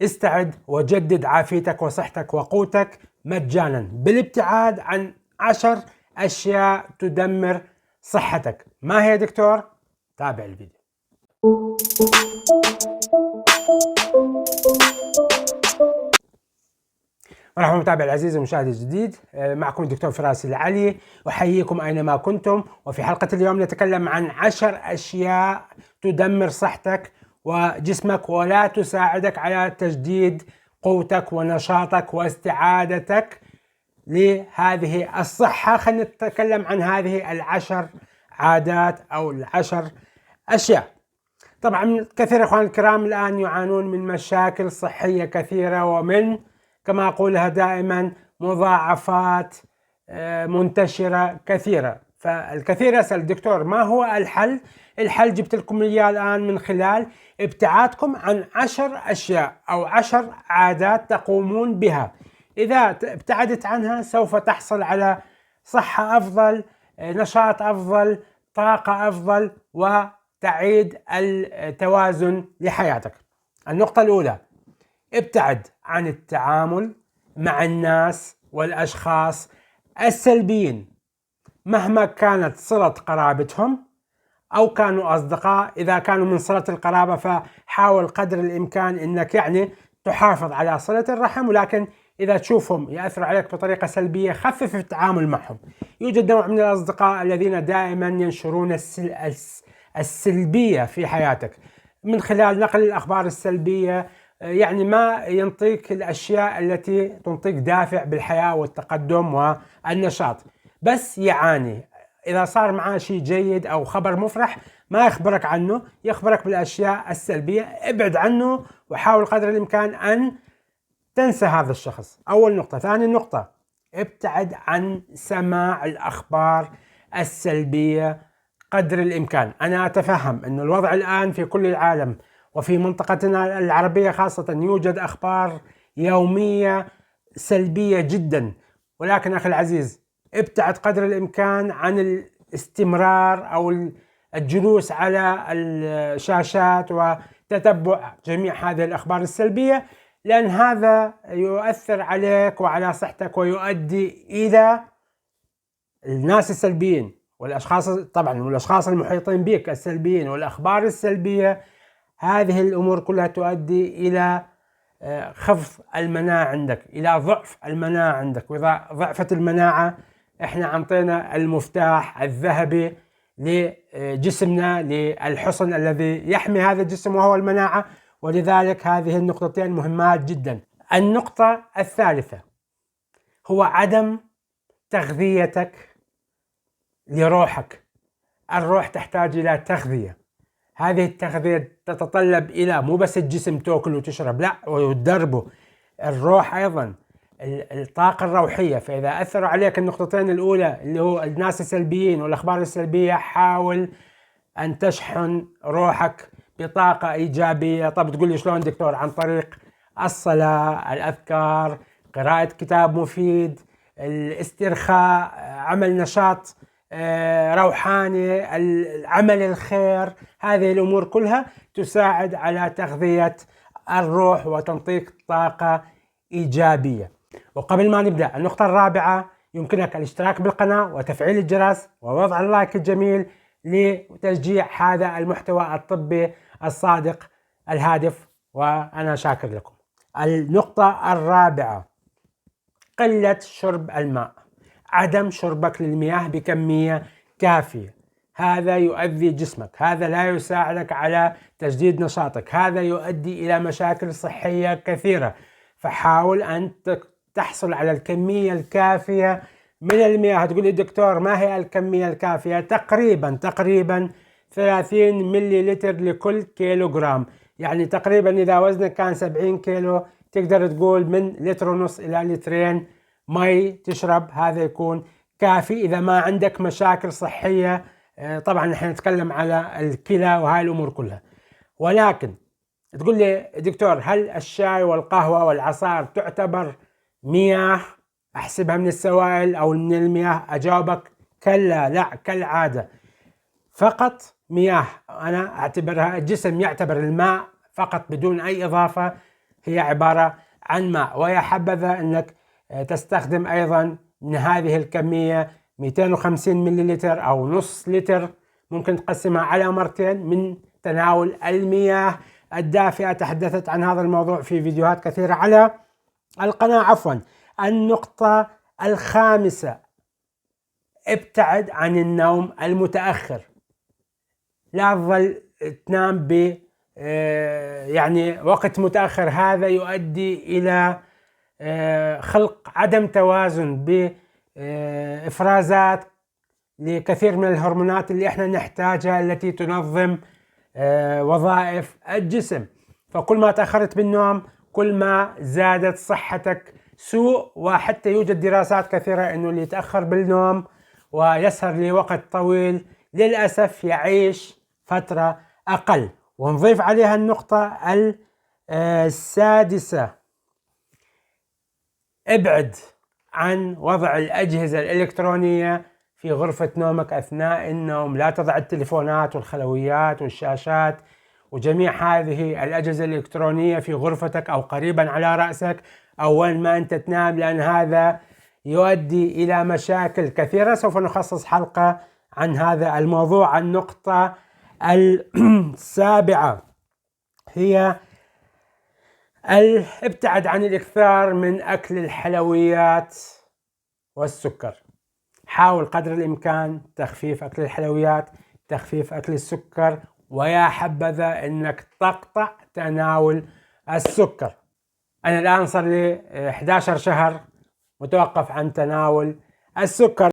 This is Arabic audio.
استعد وجدد عافيتك وصحتك وقوتك مجانا بالابتعاد عن 10 أشياء تدمر صحتك. ما هي دكتور؟ تابع الفيديو. مرحبا متابع العزيز ومشاهد الجديد، معكم الدكتور فراس العلي، أحييكم أينما كنتم. وفي حلقة اليوم نتكلم عن 10 أشياء تدمر صحتك وجسمك ولا تساعدك على تجديد قوتك ونشاطك واستعادتك لهذه الصحة. خلينا نتكلم عن هذه 10 عادات أو 10 أشياء. طبعا كثير اخوان الكرام الآن يعانون من مشاكل صحية كثيرة، ومن كما أقولها دائما مضاعفات منتشرة كثيرة. فالكثير يسأل دكتور ما هو الحل؟ الحل جبت لكم إياه الآن من خلال ابتعادكم عن 10 أشياء أو 10 عادات تقومون بها. إذا ابتعدت عنها سوف تحصل على صحة أفضل، نشاط أفضل، طاقة أفضل، وتعيد التوازن لحياتك. النقطة الأولى: ابتعد عن التعامل مع الناس والأشخاص السلبيين مهما كانت صلة قرابتهم أو كانوا أصدقاء. إذا كانوا من صلة القرابة فحاول قدر الإمكان أنك تحافظ على صلة الرحم، ولكن إذا تشوفهم يأثروا عليك بطريقة سلبية خفف التعامل معهم. يوجد نوع من الأصدقاء الذين دائما ينشرون السلبية في حياتك من خلال نقل الأخبار السلبية، يعني ما ينطيك الأشياء التي تنطيك دافع بالحياة والتقدم والنشاط، بس يعاني. إذا صار معاه شيء جيد أو خبر مفرح ما يخبرك عنه، يخبرك بالأشياء السلبية. ابعد عنه وحاول قدر الإمكان أن تنسى هذا الشخص. أول نقطة. ثاني نقطة: ابتعد عن سماع الأخبار السلبية قدر الإمكان. أنا أتفهم أن الوضع الآن في كل العالم وفي منطقتنا العربية خاصة يوجد أخبار يومية سلبية جدا، ولكن أخي العزيز ابتعد قدر الإمكان عن الاستمرار أو الجلوس على الشاشات وتتبع جميع هذه الأخبار السلبية، لأن هذا يؤثر عليك وعلى صحتك ويؤدي إلى الناس السلبيين والأشخاص طبعا والأشخاص المحيطين بك السلبيين والأخبار السلبية. هذه الأمور كلها تؤدي إلى خفض المناعة عندك، إلى ضعف المناعة عندك. وإذا ضعفت المناعة إحنا عطينا المفتاح الذهبي لجسمنا للحصن الذي يحمي هذا الجسم وهو المناعة، ولذلك هذه النقطتين مهمات جدا. النقطة الثالثة هو عدم تغذيتك لروحك. الروح تحتاج إلى تغذية. هذه التغذية تتطلب إلى مو بس الجسم تأكل وتشرب، لا، وتدربه الروح أيضا، الطاقة الروحية. فإذا أثروا عليك النقطتين الأولى اللي هو الناس السلبيين والأخبار السلبية، حاول أن تشحن روحك بطاقة إيجابية. طب تقول لي شلون دكتور؟ عن طريق الصلاة، الأذكار، قراءة كتاب مفيد، الاسترخاء، عمل نشاط روحاني، عمل الخير. هذه الأمور كلها تساعد على تغذية الروح وتنطيك طاقة إيجابية. وقبل ما نبدأ النقطة الرابعة، يمكنك الاشتراك بالقناة وتفعيل الجرس ووضع اللايك الجميل لتشجيع هذا المحتوى الطبي الصادق الهادف، وأنا شاكر لكم. النقطة الرابعة: قلة شرب الماء. عدم شربك للمياه بكمية كافية، هذا يؤذي جسمك، هذا لا يساعدك على تجديد نشاطك، هذا يؤدي إلى مشاكل صحية كثيرة. فحاول أن تحصل على الكمية الكافية من المياه. تقول لي دكتور ما هي الكمية الكافية؟ تقريبا 30 ملي لتر لكل كيلوغرام. يعني تقريبا إذا وزنك كان 70 كيلو تقدر تقول من لتر ونص إلى لترين مي تشرب، هذا يكون كافي. إذا ما عندك مشاكل صحية، طبعا نحن نتكلم على الكلى وهاي الأمور كلها. ولكن تقول لي دكتور هل الشاي والقهوة والعصائر تعتبر مياه؟ أحسبها من السوائل أو من المياه؟ أجاوبك كلا، لا، كالعادة فقط مياه. أنا أعتبرها، الجسم يعتبر الماء فقط بدون أي إضافة هي عبارة عن ماء. ويا حبذا أنك تستخدم أيضا من هذه الكمية 250 مللتر أو نص لتر، ممكن تقسمها على مرتين من تناول المياه الدافئة. تحدثت عن هذا الموضوع في فيديوهات كثيرة على القناة. عفوا، النقطة الخامسة: ابتعد عن النوم المتأخر. لا تظل تنام يعني وقت متأخر، هذا يؤدي إلى خلق عدم توازن بإفرازات لكثير من الهرمونات اللي احنا نحتاجها، التي تنظم وظائف الجسم. فكل ما تأخرت بالنوم كل ما زادت صحتك سوء. وحتى يوجد دراسات كثيرة انه اللي يتأخر بالنوم ويسهر لوقت طويل للأسف يعيش فترة أقل. ونضيف عليها النقطة السادسة: ابعد عن وضع الأجهزة الإلكترونية في غرفة نومك أثناء النوم. لا تضع التليفونات والخلويات والشاشات وجميع هذه الأجهزة الإلكترونية في غرفتك أو قريبا على رأسك أول ما أنت تنام، لأن هذا يؤدي إلى مشاكل كثيرة. سوف نخصص حلقة عن هذا الموضوع. النقطة السابعة هي ابتعد عن الإكثار من أكل الحلويات والسكر. حاول قدر الإمكان تخفيف أكل الحلويات، تخفيف أكل السكر، ويا حبذا أنك تقطع تناول السكر. أنا الآن صار لي 11 شهر متوقف عن تناول السكر.